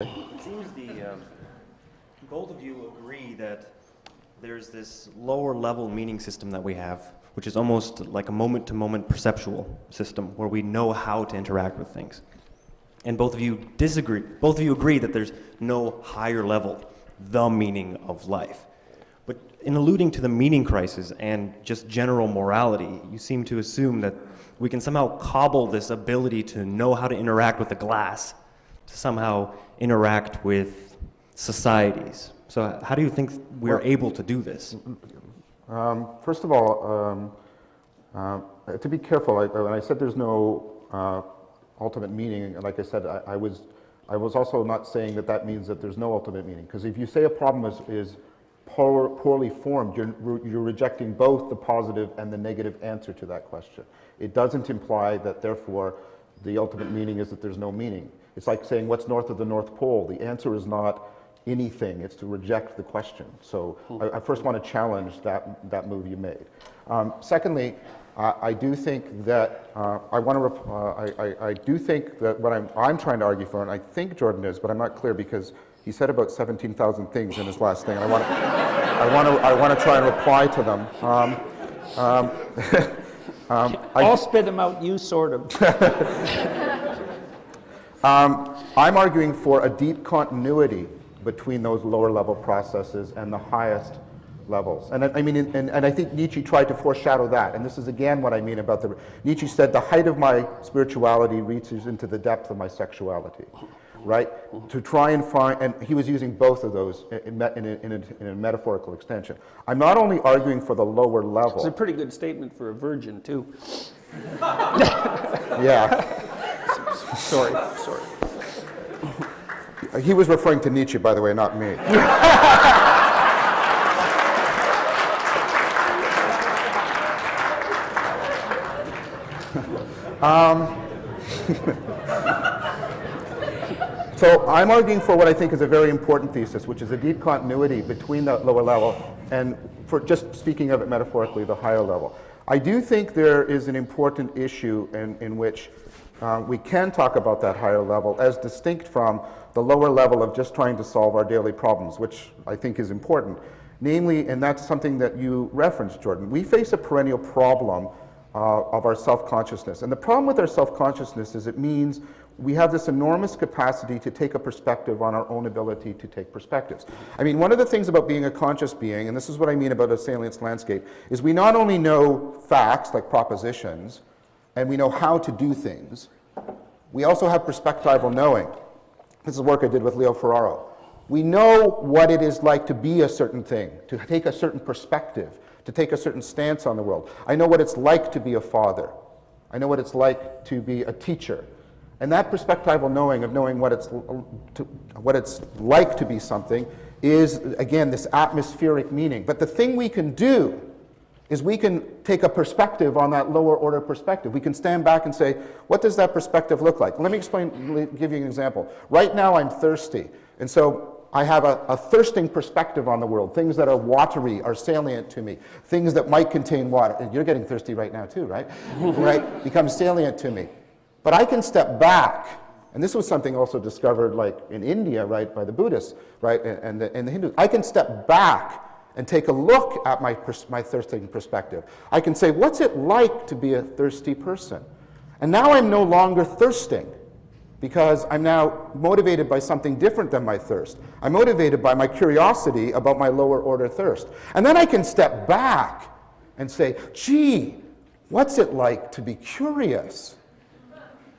It seems both of you agree that there's this lower level meaning system that we have, which is almost like a moment-to-moment perceptual system where we know how to interact with things. And both of you disagree. Both of you agree that there's no higher level, the meaning of life. But in alluding to the meaning crisis and just general morality, you seem to assume that we can somehow cobble this ability to know how to interact with the glass to somehow interact with societies. So how do you think we're able to do this? First of all, to be careful, when I said there's no ultimate meaning, like I said, I was also not saying that that means that there's no ultimate meaning. Because if you say a problem is poorly formed, you're rejecting both the positive and the negative answer to that question. It doesn't imply that, therefore, the ultimate meaning is that there's no meaning. It's like saying, what's north of the North Pole? The answer is not anything. It's to reject the question. So I first want to challenge that move you made. Secondly, I do think that I do think that what I'm trying to argue for, and I think Jordan is, but I'm not clear because he said about 17,000 things in his last thing. And I want to try and reply to them. I'll spit them out. You sort them. I'm arguing for a deep continuity between those lower level processes and the highest levels. And I mean, and I think Nietzsche tried to foreshadow that. And this is again what I mean about Nietzsche said, the height of my spirituality reaches into the depth of my sexuality, right? To try and find, and he was using both of those in a metaphorical extension. I'm not only arguing for the lower level. It's a pretty good statement for a virgin, too. Yeah. Sorry. He was referring to Nietzsche, by the way, not me. So I'm arguing for what I think is a very important thesis, which is a deep continuity between the lower level and, for just speaking of it metaphorically, the higher level. I do think there is an important issue in which we can talk about that higher level as distinct from the lower level of just trying to solve our daily problems, which I think is important. Namely, and that's something that you referenced, Jordan, we face a perennial problem of our self-consciousness. And the problem with our self-consciousness is it means we have this enormous capacity to take a perspective on our own ability to take perspectives. I mean, one of the things about being a conscious being, and this is what I mean about a salience landscape, is we not only know facts like propositions, and we know how to do things, we also have perspectival knowing. This is work I did with Leo Ferraro. We know what it is like to be a certain thing, to take a certain perspective, to take a certain stance on the world. I know what it's like to be a father. I know what it's like to be a teacher. And that perspectival knowing of knowing what it's like to be something is, again, this atmospheric meaning. But the thing we can do is we can take a perspective on that lower order perspective. We can stand back and say, what does that perspective look like? Let me give you an example. Right now I'm thirsty, and so I have a thirsting perspective on the world. Things that are watery are salient to me. Things that might contain water. And you're getting thirsty right now too, right? Right? Become salient to me. But I can step back, and this was something also discovered like in India, right, by the Buddhists, right, and the Hindus. I can step back and take a look at my thirsting perspective. I can say, what's it like to be a thirsty person? And now I'm no longer thirsting because I'm now motivated by something different than my thirst. I'm motivated by my curiosity about my lower order thirst. And then I can step back and say, gee, what's it like to be curious?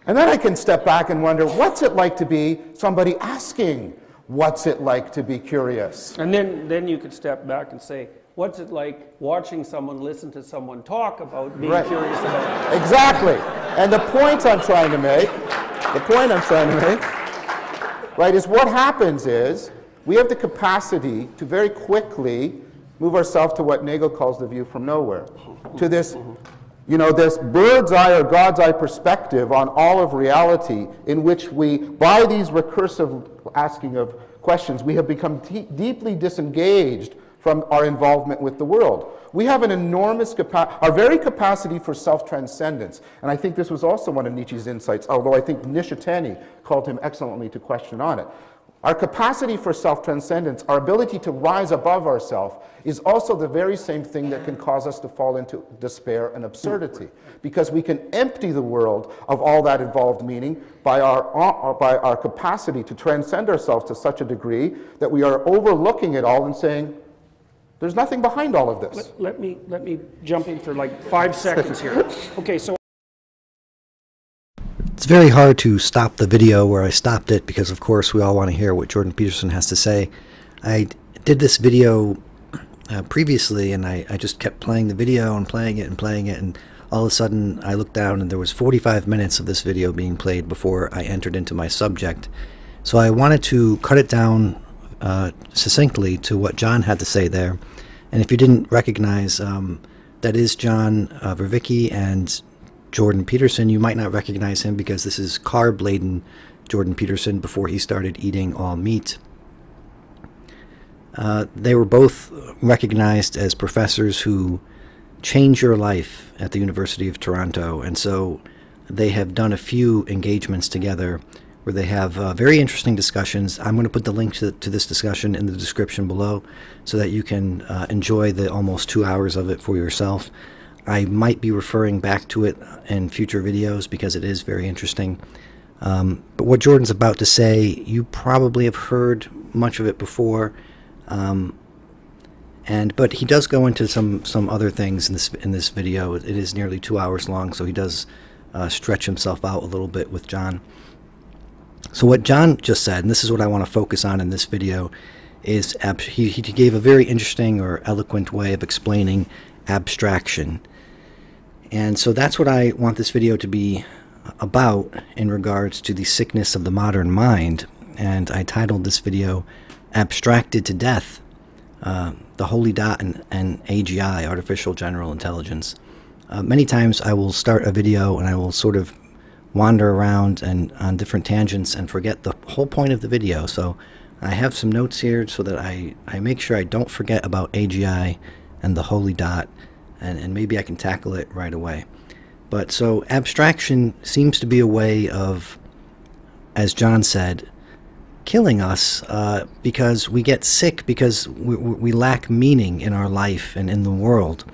And then I can step back and wonder, what's it like to be somebody asking, what's it like to be curious? And then you could step back and say, what's it like watching someone listen to someone talk about being curious about it? Exactly. And the point I'm trying to make, right, is what happens is we have the capacity to very quickly move ourselves to what Nagel calls the view from nowhere, to this, you know, this bird's eye or God's eye perspective on all of reality, in which we, by these recursive asking of questions, we have become deeply disengaged from our involvement with the world. We have an enormous capacity, our very capacity for self-transcendence, and I think this was also one of Nietzsche's insights, although I think Nishitani called him excellently to question on it. Our capacity for self-transcendence, our ability to rise above ourselves, is also the very same thing that can cause us to fall into despair and absurdity. Because we can empty the world of all that involved meaning by our capacity to transcend ourselves to such a degree that we are overlooking it all and saying, there's nothing behind all of this. Let me jump in for like 5 seconds here. Okay, so it's very hard to stop the video where I stopped it because, of course, we all want to hear what Jordan Peterson has to say. I did this video previously, and I just kept playing the video and playing it, and all of a sudden I looked down and there was 45 minutes of this video being played before I entered into my subject. So I wanted to cut it down succinctly to what John had to say there. And if you didn't recognize, that is John Verwicki and Jordan Peterson. You might not recognize him because this is carb-laden Jordan Peterson before he started eating all meat. They were both recognized as professors who change your life at the University of Toronto, and so they have done a few engagements together where they have very interesting discussions. I'm going to put the link to this discussion in the description below so that you can enjoy the almost 2 hours of it for yourself. I might be referring back to it in future videos because it is very interesting. But what Jordan's about to say, you probably have heard much of it before. But he does go into some other things in this video. It is nearly 2 hours long, so he does stretch himself out a little bit with John. So what John just said, and this is what I want to focus on in this video, is he gave a very interesting or eloquent way of explaining abstraction. And so that's what I want this video to be about in regards to the sickness of the modern mind. And I titled this video Abstracted to Death, the Holy Dot and AGI, Artificial General Intelligence. Many times I will start a video and I will sort of wander around and on different tangents and forget the whole point of the video. So I have some notes here so that I make sure I don't forget about AGI and the Holy Dot, and maybe I can tackle it right away. But so abstraction seems to be a way of, as John said, killing us because we get sick because we lack meaning in our life and in the world,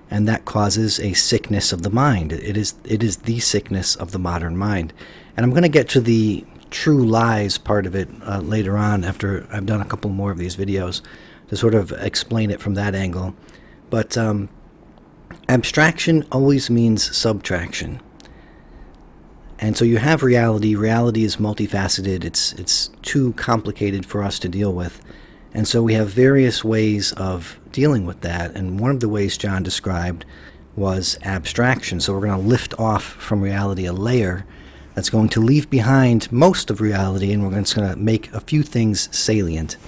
and that causes a sickness of the mind. It is the sickness of the modern mind. And I'm going to get to the true lies part of it later on after I've done a couple more of these videos to sort of explain it from that angle. But abstraction always means subtraction. And so you have reality. Reality is multifaceted. It's too complicated for us to deal with. And so we have various ways of dealing with that. And one of the ways John described was abstraction. So we're going to lift off from reality a layer that's going to leave behind most of reality, and we're just going to make a few things salient.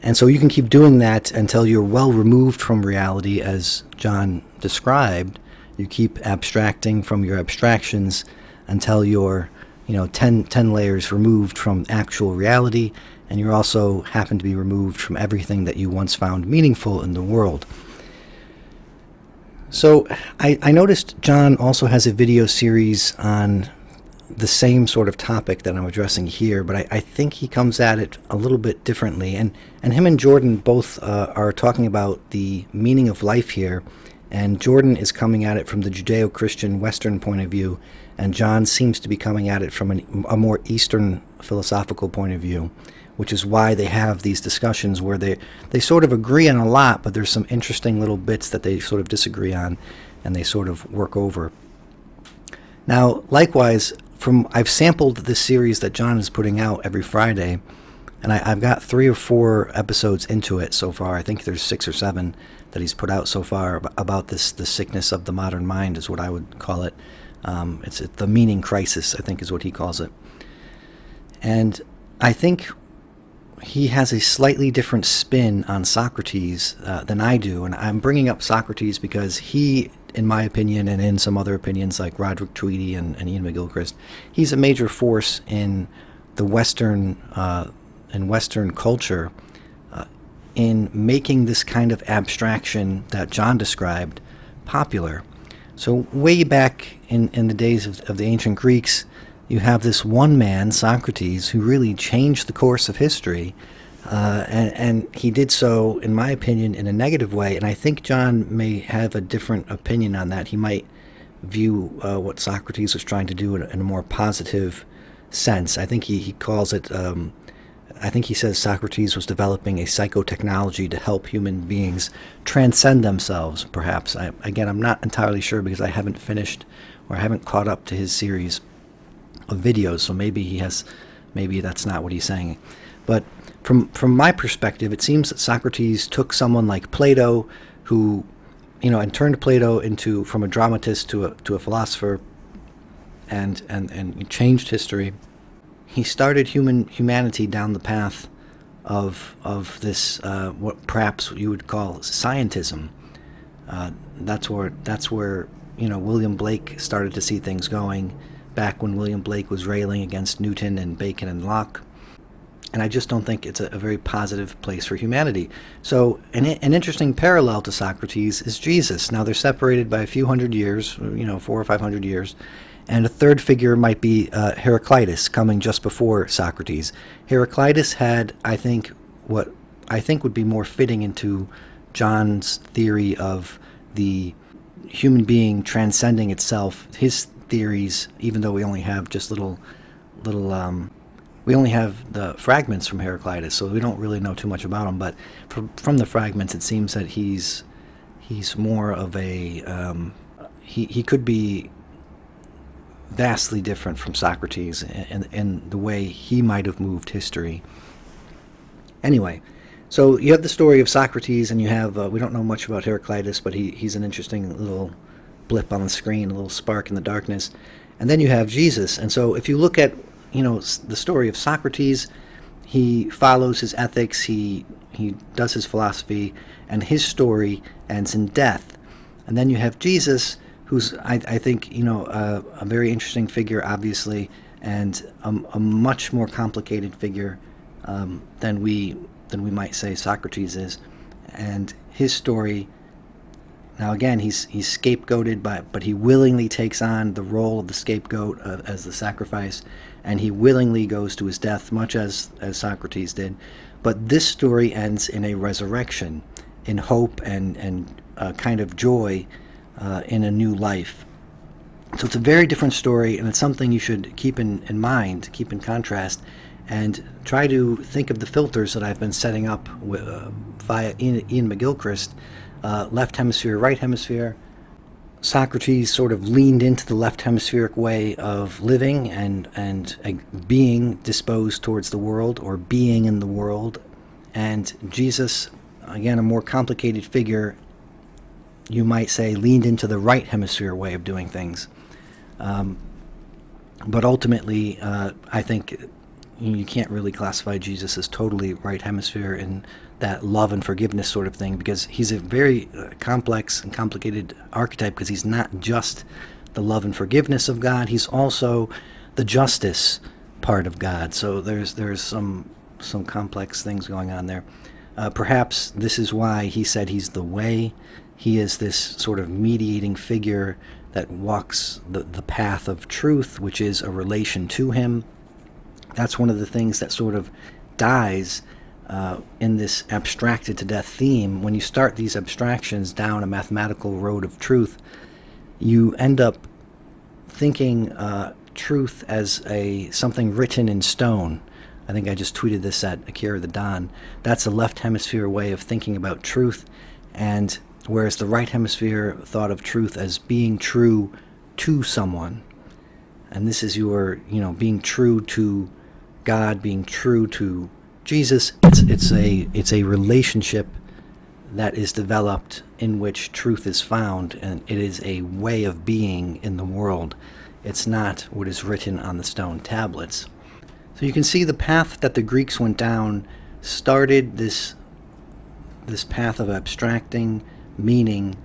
And so you can keep doing that until you're well removed from reality, as John described. You keep abstracting from your abstractions until you're, 10 layers removed from actual reality, and you also happen to be removed from everything that you once found meaningful in the world. So I noticed John also has a video series on the same sort of topic that I'm addressing here, but I think he comes at it a little bit differently. And him and Jordan both are talking about the meaning of life here, and Jordan is coming at it from the Judeo-Christian Western point of view, and John seems to be coming at it from a more Eastern philosophical point of view, which is why they have these discussions where they sort of agree on a lot, but there's some interesting little bits that they sort of disagree on, and they sort of work over. Now, likewise, I've sampled this series that John is putting out every Friday, and I've got 3 or 4 episodes into it so far. I think there's 6 or 7 that he's put out so far about the sickness of the modern mind, is what I would call it. It's the meaning crisis, I think, is what he calls it. And I think he has a slightly different spin on Socrates than I do. And I'm bringing up Socrates because he, in my opinion, and in some other opinions like Roderick Tweedy and Ian McGilchrist, he's a major force in the Western culture in making this kind of abstraction that John described popular. So way back in the days of the ancient Greeks, you have this one man, Socrates, who really changed the course of history, and he did so, in my opinion, in a negative way. And I think John may have a different opinion on that. He might view what Socrates was trying to do in a more positive sense. I think he calls it, I think he says Socrates was developing a psychotechnology to help human beings transcend themselves, perhaps. Again, I'm not entirely sure because I haven't finished or I haven't caught up to his series of videos, so maybe that's not what he's saying. But from my perspective, it seems that Socrates took someone like Plato, who, and turned Plato from a dramatist to a philosopher, and changed history. He started humanity down the path of this what perhaps you would call scientism. That's where William Blake started to see things going, back when William Blake was railing against Newton and Bacon and Locke. And I just don't think it's a very positive place for humanity. So an interesting parallel to Socrates is Jesus. Now they're separated by a few hundred years, 400 or 500 years. And a third figure might be Heraclitus, coming just before Socrates. Heraclitus had, I think, what I think would be more fitting into John's theory of the human being transcending itself. His theories, even though we only have just we only have the fragments from Heraclitus, so we don't really know too much about him. But from the fragments, it seems that he's more of a he could be vastly different from Socrates in the way he might have moved history. Anyway, so you have the story of Socrates, and you have we don't know much about Heraclitus, but he's an interesting little blip on the screen, a little spark in the darkness. And then you have Jesus. And so if you look at the story of Socrates, he follows his ethics, he does his philosophy, and his story ends in death. And then you have Jesus, who's I think a very interesting figure, obviously, and a much more complicated figure than we might say Socrates is. And his story, now again, he's scapegoated, but he willingly takes on the role of the scapegoat as the sacrifice, and he willingly goes to his death, much as Socrates did. But this story ends in a resurrection, in hope and a kind of joy in a new life. So it's a very different story, and it's something you should keep in mind, keep in contrast, and try to think of the filters that I've been setting up via Ian McGilchrist. Left hemisphere, right hemisphere. Socrates sort of leaned into the left hemispheric way of living and being disposed towards the world, or being in the world. And Jesus, again, a more complicated figure, you might say, leaned into the right hemisphere way of doing things. But ultimately, I think you can't really classify Jesus as totally right hemisphere in that love and forgiveness sort of thing, because he's a very complex and complicated archetype, because he's not just the love and forgiveness of God, he's also the justice part of God. So there's some complex things going on there. Perhaps this is why he said he's the way. He is this sort of mediating figure that walks the path of truth, which is a relation to him. That's one of the things that sort of dies in this abstracted to death theme. When you start these abstractions down a mathematical road of truth, you end up thinking truth as something written in stone. I think I just tweeted this at Akira the Don. That's a left hemisphere way of thinking about truth, and whereas the right hemisphere thought of truth as being true to someone. And this is your, being true to God, being true to Jesus. It's a relationship that is developed in which truth is found, and it is a way of being in the world. It's not what is written on the stone tablets. So you can see the path that the Greeks went down started this path of abstracting meaning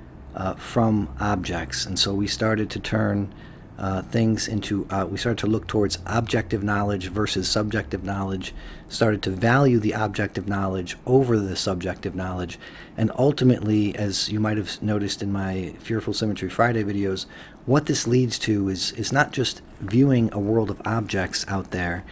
from objects, and so we started to turn things into, we started to look towards objective knowledge versus subjective knowledge, started to value the objective knowledge over the subjective knowledge, and ultimately, as you might have noticed in my Fearful Symmetry Friday videos, what this leads to is not just viewing a world of objects out there,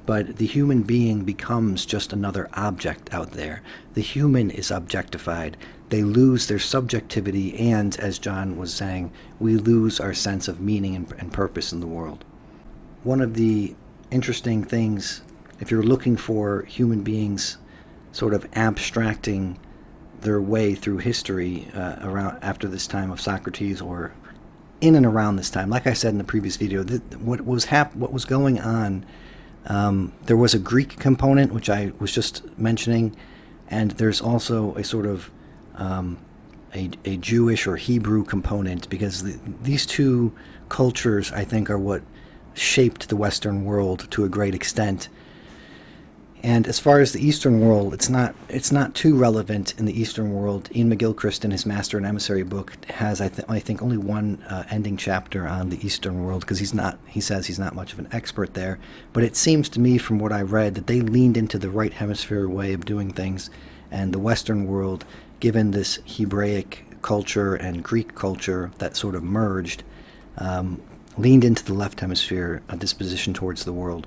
but the human being becomes just another object out there. The human is objectified. They lose their subjectivity, and as John was saying, we lose our sense of meaning and purpose in the world. One of the interesting things, if you're looking for human beings sort of abstracting their way through history around after this time of Socrates, or in and around this time, like I said in the previous video, what was going on, there was a Greek component, which I was just mentioning, and there's also a sort of a Jewish or Hebrew component, because these two cultures, I think, are what shaped the Western world to a great extent. And as far as the Eastern world, it's not too relevant in the Eastern world. Ian McGilchrist, in his Master and Emissary book, has I think only one ending chapter on the Eastern world, because he says he's not much of an expert there. But it seems to me, from what I read, that they leaned into the right hemisphere way of doing things, and the Western world, given this Hebraic culture and Greek culture that sort of merged, leaned into the left hemisphere, a disposition towards the world.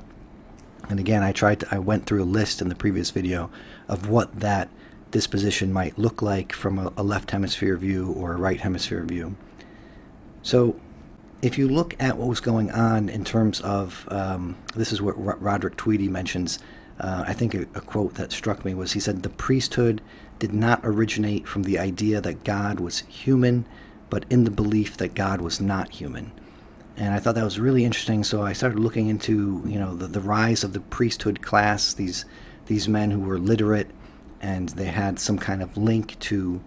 And again, I went through a list in the previous video of what that disposition might look like from a left hemisphere view or a right hemisphere view. So if you look at what was going on in terms of, this is what Roderick Tweedy mentions, I think a quote that struck me was, he said, "The priesthood did not originate from the idea that God was human, but in the belief that God was not human." And I thought that was really interesting, so I started looking into, the rise of the priesthood class, these men who were literate, and they had some kind of link to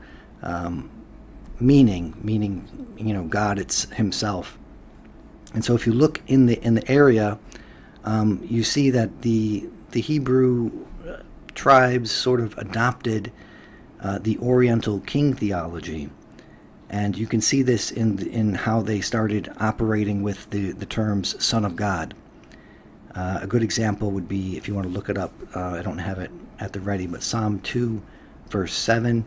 meaning, God himself. And so if you look in the area, you see that the Hebrew tribes sort of adopted the Oriental king theology. And you can see this in how they started operating with the terms Son of God. A good example would be, if you want to look it up, I don't have it at the ready, but Psalm 2, verse 7,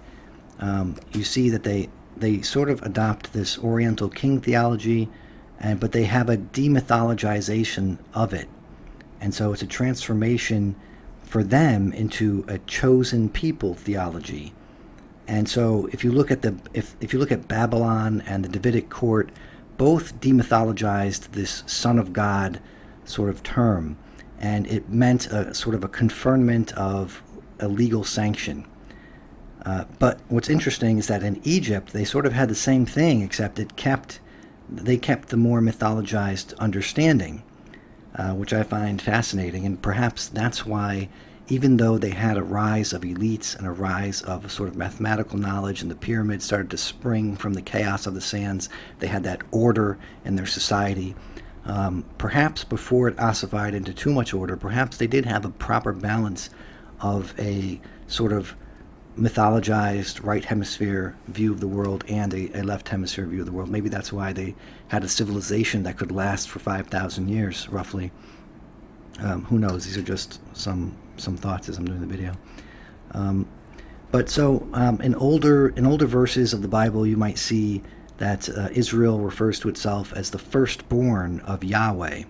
you see that they sort of adopt this Oriental king theology, but they have a demythologization of it. And so it's a transformation for them into a chosen people theology. And so if you look at if you look at Babylon and the Davidic court, both demythologized this Son of God sort of term, and it meant a sort of a conferment of a legal sanction. But what's interesting is that in Egypt they sort of had the same thing, except they kept the more mythologized understanding, which I find fascinating, and perhaps that's why, even though they had a rise of elites and a rise of a sort of mathematical knowledge, and the pyramids started to spring from the chaos of the sands, they had that order in their society. Perhaps before it ossified into too much order, perhaps they did have a proper balance of a sort of mythologized right hemisphere view of the world and a left hemisphere view of the world. Maybe that's why they had a civilization that could last for 5,000 years, roughly. Who knows? These are just some thoughts as I'm doing the video. But so in older verses of the Bible, you might see that Israel refers to itself as the firstborn of Yahweh.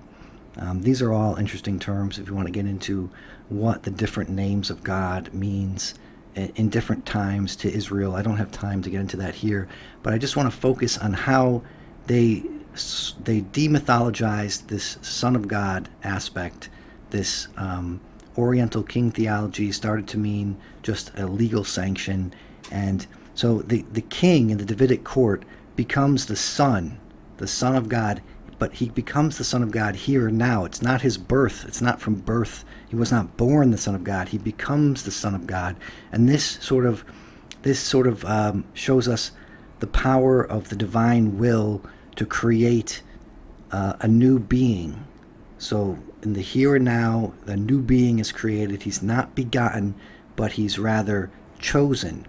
These are all interesting terms if you want to get into what the different names of God means in different times to Israel. I don't have time to get into that here, but I just want to focus on how they demythologized this Son of God aspect. This Oriental king theology started to mean just a legal sanction, and so the king in the Davidic court becomes the son of God, but he becomes the Son of God here and now. It's not his birth. It's not from birth. He was not born the Son of God. He becomes the Son of God, and this sort of shows us the power of the divine will to create a new being. So in the here and now, the new being is created. He's not begotten, but he's rather chosen.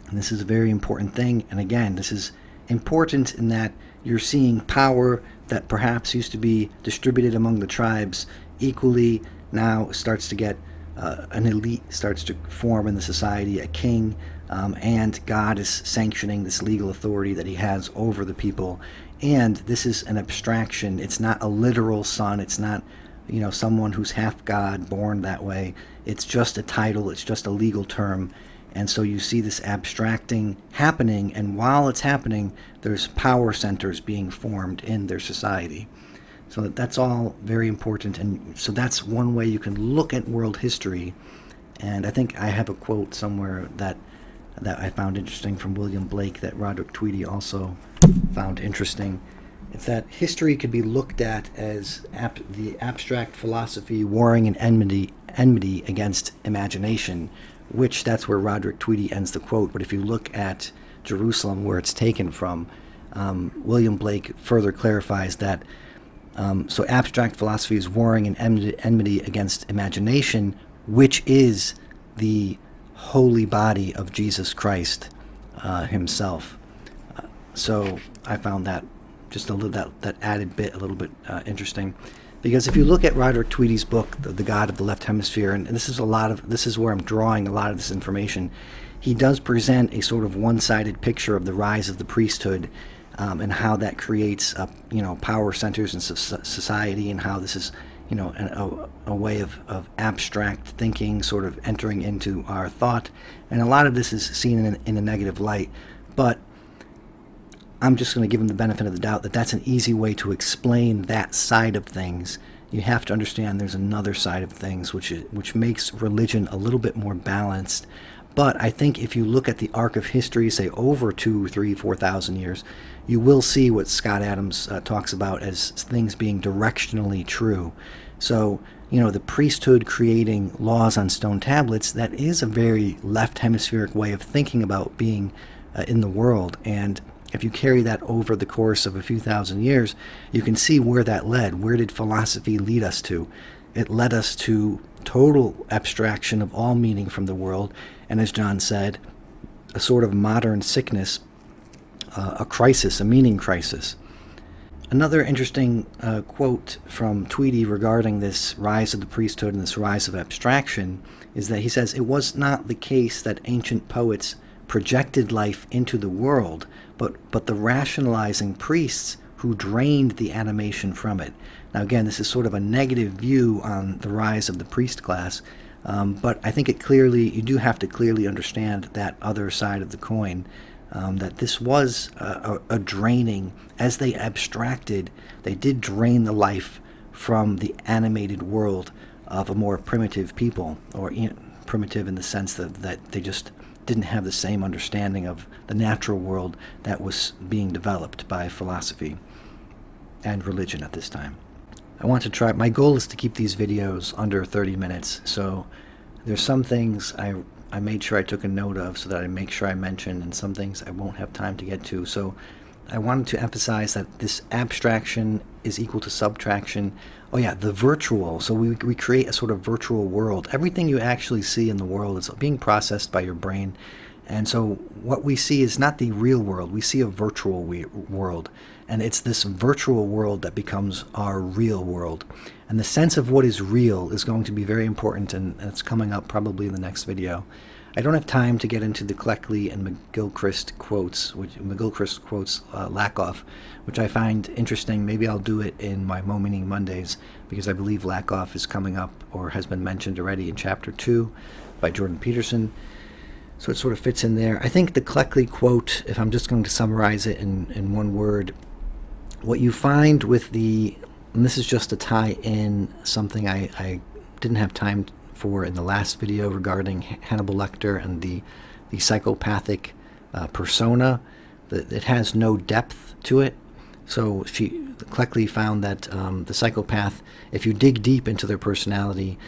And this is a very important thing. And again, this is important in that you're seeing power that perhaps used to be distributed among the tribes equally now starts to get an elite starts to form in the society, a king, and God is sanctioning this legal authority that he has over the people and this is an abstraction. It's not a literal son. It's not, someone who's half God, born that way. It's just a title. It's just a legal term. And so you see this abstracting happening, and while it's happening, there's power centers being formed in their society. So that's all very important, and so that's one way you can look at world history. And I think I have a quote somewhere that I found interesting from William Blake that Roderick Tweedy also found interesting. It's that history could be looked at as the abstract philosophy warring in enmity against imagination, which that's where Roderick Tweedy ends the quote. But if you look at Jerusalem, where it's taken from, William Blake further clarifies that so abstract philosophy is warring in enmity against imagination, which is the holy body of Jesus Christ himself. So I found that just a little that added bit a little bit interesting, because if you look at Roderick Tweedy's book, The God of the Left Hemisphere, and this is where I'm drawing a lot of this information, he does present a sort of one-sided picture of the rise of the priesthood, and how that creates power centers in society, and how this is a way of abstract thinking sort of entering into our thought. And a lot of this is seen in a negative light, but I'm just going to give him the benefit of the doubt that that's an easy way to explain that side of things. You have to understand there's another side of things which makes religion a little bit more balanced. But I think if you look at the arc of history, say over 2,000, 3,000, 4,000 years, you will see what Scott Adams talks about as things being directionally true. So, the priesthood creating laws on stone tablets, that is a very left hemispheric way of thinking about being in the world. And if you carry that over the course of a few thousand years, you can see where that led. Where did philosophy lead us to? It led us to total abstraction of all meaning from the world, and as John said, a sort of modern sickness, a crisis, a meaning crisis. Another interesting quote from Tweedy regarding this rise of the priesthood and this rise of abstraction is that he says, "It was not the case that ancient poets projected life into the world, but the rationalizing priests who drained the animation from it." Now again, this is sort of a negative view on the rise of the priest class, but I think you do have to clearly understand that other side of the coin, that this was a draining. As they abstracted, they did drain the life from the animated world of a more primitive people, or primitive in the sense that they just didn't have the same understanding of the natural world that was being developed by philosophy and religion at this time. My goal is to keep these videos under 30 minutes, so there's some things I made sure I took a note of so that I make sure I mention, and some things I won't have time to get to. So I wanted to emphasize that this abstraction is equal to subtraction. Oh yeah, the virtual. So we create a sort of virtual world. Everything you actually see in the world is being processed by your brain. And so what we see is not the real world. We see a virtual world. And it's this virtual world that becomes our real world. And the sense of what is real is going to be very important, and it's coming up probably in the next video. I don't have time to get into the Cleckley and McGilchrist quotes, McGilchrist quotes Lakoff, which I find interesting. Maybe I'll do it in my Mo Meaning Mondays, because I believe Lakoff is coming up, or has been mentioned already in Chapter 2 by Jordan Peterson. So it sort of fits in there. I think the Cleckley quote, if I'm just going to summarize it in one word, what you find with and this is just to tie in something I didn't have time for in the last video regarding Hannibal Lecter and the psychopathic persona, that it has no depth to it. So Cleckley found that the psychopath, if you dig deep into their personality,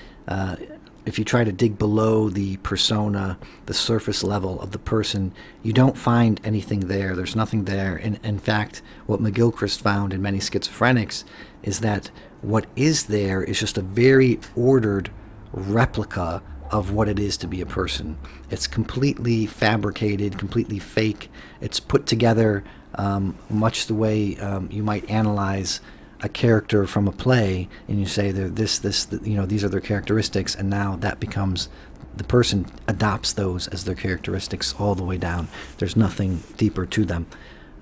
if you try to dig below the persona, the surface level of the person, you don't find anything there. There's nothing there. In fact, what McGilchrist found in many schizophrenics is that what is there is just a very ordered replica of what it is to be a person. It's completely fabricated, completely fake. It's put together much the way you might analyze a character from a play, and you say these are their characteristics, and now that becomes, the person adopts those as their characteristics all the way down. There's nothing deeper to them.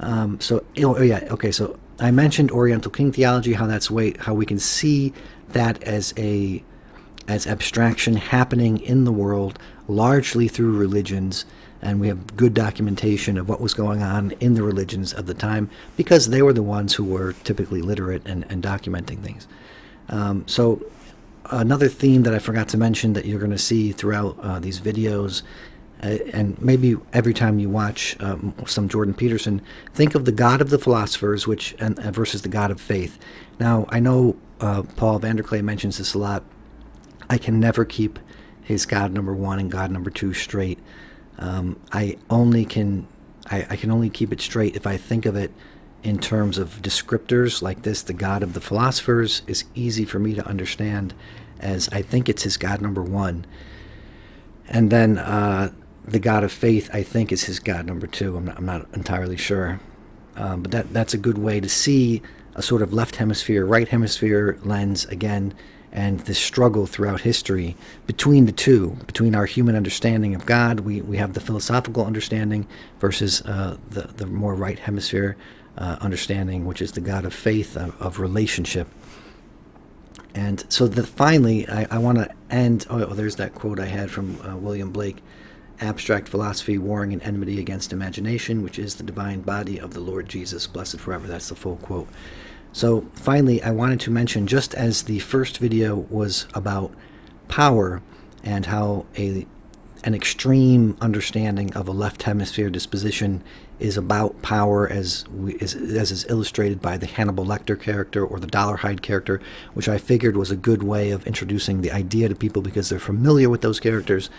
Oh yeah, okay. So I mentioned Oriental King theology, how we can see that as abstraction happening in the world, largely through religions, and we have good documentation of what was going on in the religions of the time because they were the ones who were typically literate and documenting things. So another theme that I forgot to mention that you're going to see throughout these videos, and maybe every time you watch some Jordan Peterson, think of the God of the philosophers versus the God of faith. Now, I know Paul Vanderklay mentions this a lot. I can never keep his God number 1 and God number 2 straight. I can only keep it straight if I think of it in terms of descriptors like this. The God of the philosophers is easy for me to understand, as I think it's his God number 1. And then the God of faith, I think, is his God number 2. I'm not entirely sure. But that's a good way to see a sort of left hemisphere, right hemisphere lens again, and the struggle throughout history between the two, between our human understanding of God. We have the philosophical understanding versus the more right hemisphere understanding, which is the God of faith, of relationship. And so finally, I want to end, there's that quote I had from William Blake, abstract philosophy warring in enmity against imagination, which is the divine body of the Lord Jesus, blessed forever. That's the full quote. So finally, I wanted to mention, just as the first video was about power and how an extreme understanding of a left hemisphere disposition is about power, as is illustrated by the Hannibal Lecter character or the Dollarhide character, which I figured was a good way of introducing the idea to people because they're familiar with those characters.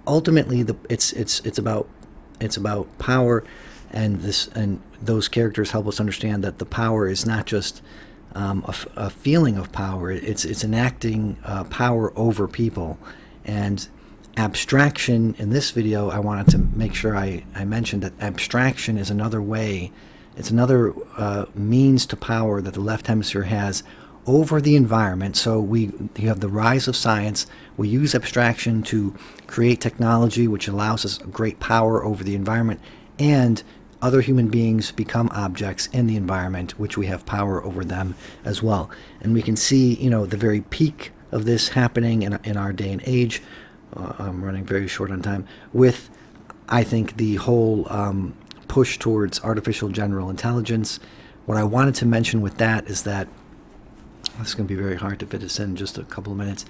Ultimately, it's about power, and those characters help us understand that the power is not just a feeling of power. It's enacting power over people. And abstraction, in this video, I wanted to make sure I mentioned that abstraction is another way, it's another means to power that the left hemisphere has over the environment. So you have the rise of science. We use abstraction to create technology which allows us great power over the environment, and other human beings become objects in the environment, which we have power over them as well. And we can see, the very peak of this happening in our day and age. I'm running very short on time, with, I think, the whole push towards artificial general intelligence. What I wanted to mention with that is that, this is going to be very hard to fit this in just a couple of minutes.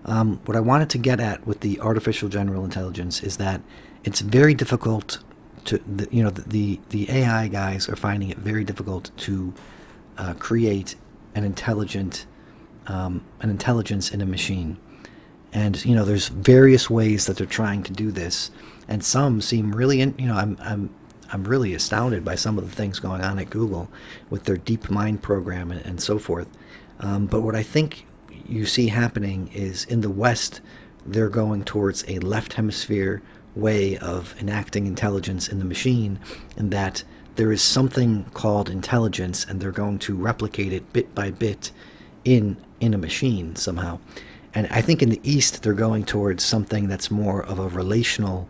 What I wanted to get at with the artificial general intelligence is that it's very difficult to, the AI guys are finding it very difficult to create an intelligence in a machine. And there's various ways that they're trying to do this, and some seem really, I'm really astounded by some of the things going on at Google with their DeepMind program and so forth. But what I think you see happening is, in the West, they're going towards a left hemisphere way of enacting intelligence in the machine, and that there is something called intelligence, and they're going to replicate it bit by bit in a machine somehow. And I think in the East, they're going towards something that's more of a relational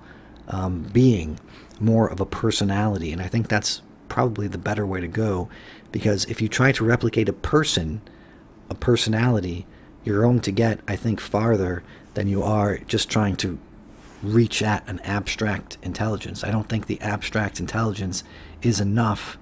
being, more of a personality. And I think that's probably the better way to go, because if you try to replicate a personality, you're going to get, I think, farther than you are just trying to reach at an abstract intelligence. I don't think the abstract intelligence is enough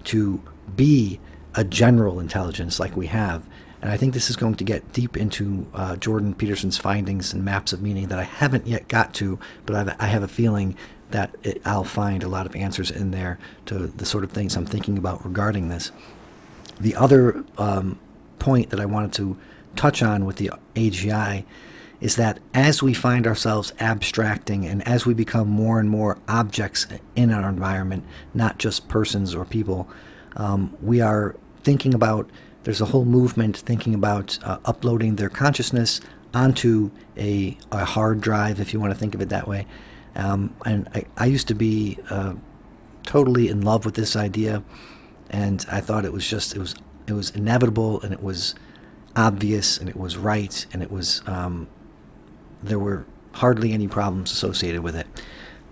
to be a general intelligence like we have. And I think this is going to get deep into Jordan Peterson's findings and maps of meaning that I haven't yet got to, but I have a feeling that I'll find a lot of answers in there to the sort of things I'm thinking about regarding this. The other point that I wanted to touch on with the AGI is that as we find ourselves abstracting, and as we become more and more objects in our environment, not just persons or people, we are thinking about, there's a whole movement thinking about uploading their consciousness onto a hard drive, if you want to think of it that way. And I used to be totally in love with this idea, and I thought it was just, it was inevitable, and it was obvious, and it was right, and it was there were hardly any problems associated with it.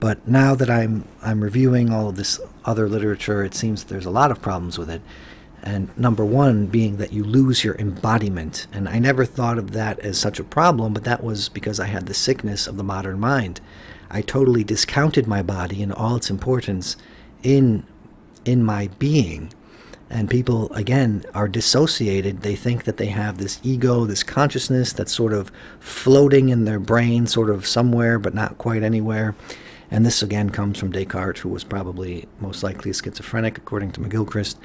But now that I'm reviewing all of this other literature, it seems there's a lot of problems with it. And number one being that you lose your embodiment. And I never thought of that as such a problem, but that was because I had the sickness of the modern mind. I totally discounted my body and all its importance in my being. And people, again, are dissociated. They think that they have this ego, this consciousness that's sort of floating in their brain, sort of somewhere, but not quite anywhere. And this, again, comes from Descartes, who was probably most likely schizophrenic, according to McGilchrist.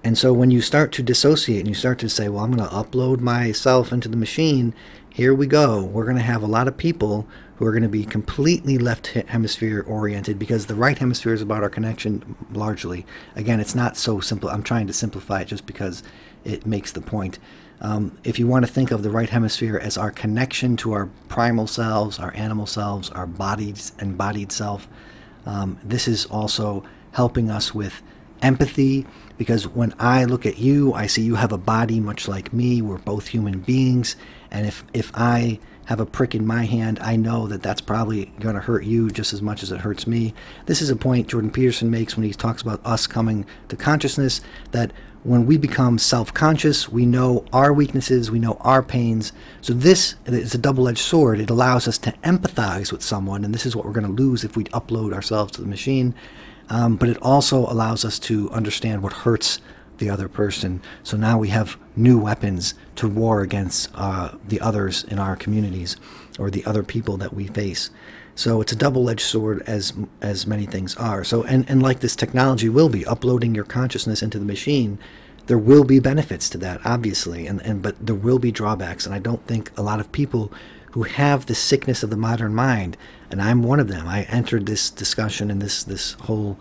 And so when you start to dissociate and you start to say, well, I'm going to upload myself into the machine, here we go. We're going to have a lot of people who are going to be completely left hemisphere oriented, because the right hemisphere is about our connection largely. Again, it's not so simple. I'm trying to simplify it just because it makes the point. If you want to think of the right hemisphere as our connection to our primal selves, our animal selves, our bodies, embodied self, this is also helping us with empathy, because when I look at you, I see you have a body much like me. We're both human beings, and if I have a prick in my hand, I know that that's probably going to hurt you just as much as it hurts me. This is a point Jordan Peterson makes when he talks about us coming to consciousness, that when we become self-conscious, we know our weaknesses, we know our pains. So this is a double-edged sword. It allows us to empathize with someone, and this is what we're going to lose if we upload ourselves to the machine. But it also allows us to understand what hurts the other person. So now we have new weapons to war against the others in our communities, or the other people that we face. So it's a double-edged sword, as many things are. So and like this technology will be, uploading your consciousness into the machine, there will be benefits to that, obviously, but there will be drawbacks. And I don't think a lot of people who have the sickness of the modern mind, and I'm one of them. I entered this discussion and this whole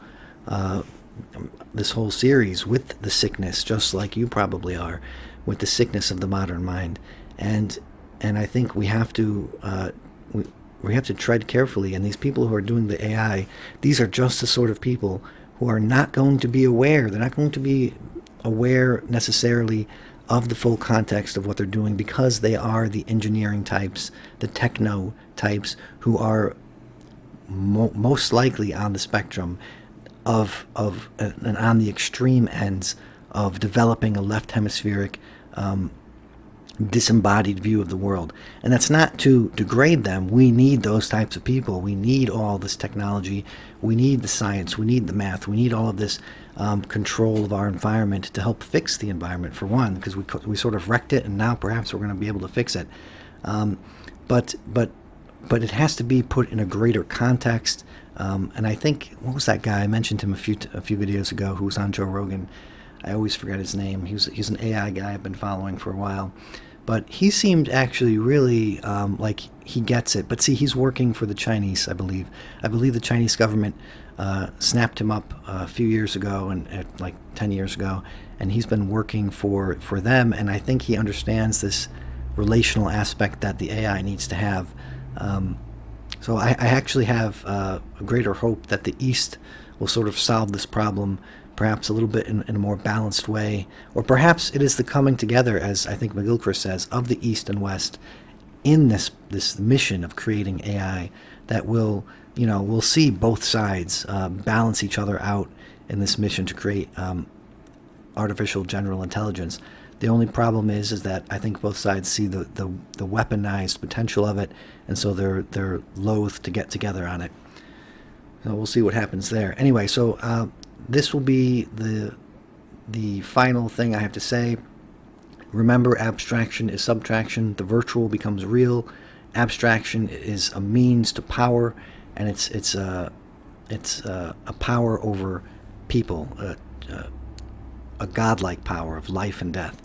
series with the sickness, just like you probably are, with the sickness of the modern mind. And I think we have to tread carefully. And these people who are doing the AI, these are just the sort of people who are not going to be aware. They're not going to be aware necessarily of the full context of what they're doing, because they are the engineering types, the techno types, who are most likely on the spectrum of and on the extreme ends of developing a left hemispheric disembodied view of the world. And that's not to degrade them. We need those types of people. We need all this technology. We need the science. We need the math. We need all of this control of our environment to help fix the environment, for one, because we sort of wrecked it, and now perhaps we're going to be able to fix it. But it has to be put in a greater context. And I think, what was that guy? I mentioned him a few videos ago, who was on Joe Rogan. I always forget his name. He's an AI guy I've been following for a while. But he seemed actually really like he gets it. But see, he's working for the Chinese, I believe. I believe the Chinese government snapped him up a few years ago, and like 10 years ago, and he's been working for them. And I think he understands this relational aspect that the AI needs to have. So I actually have a greater hope that the East will sort of solve this problem, perhaps a little bit in a more balanced way. Or perhaps it is the coming together, as I think McGilchrist says, of the East and West in this mission of creating AI that will, we'll see both sides balance each other out in this mission to create artificial general intelligence. The only problem is that I think both sides see the weaponized potential of it, and so they're loath to get together on it. So we'll see what happens there. Anyway, so this will be the final thing I have to say. Remember, abstraction is subtraction. The virtual becomes real. Abstraction is a means to power, and it's a power over people, a godlike power of life and death.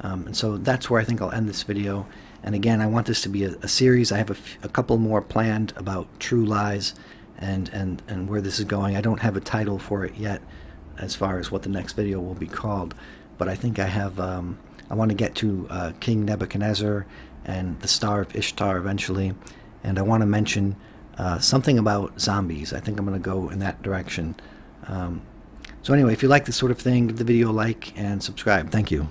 And so that's where I think I'll end this video. And again, I want this to be a series. I have a couple more planned about true lies and where this is going. I don't have a title for it yet as far as what the next video will be called, but I think I have, I want to get to King Nebuchadnezzar and the Star of Ishtar eventually, and I want to mention something about zombies. I think I'm going to go in that direction. So anyway, if you like this sort of thing, give the video a like and subscribe. Thank you.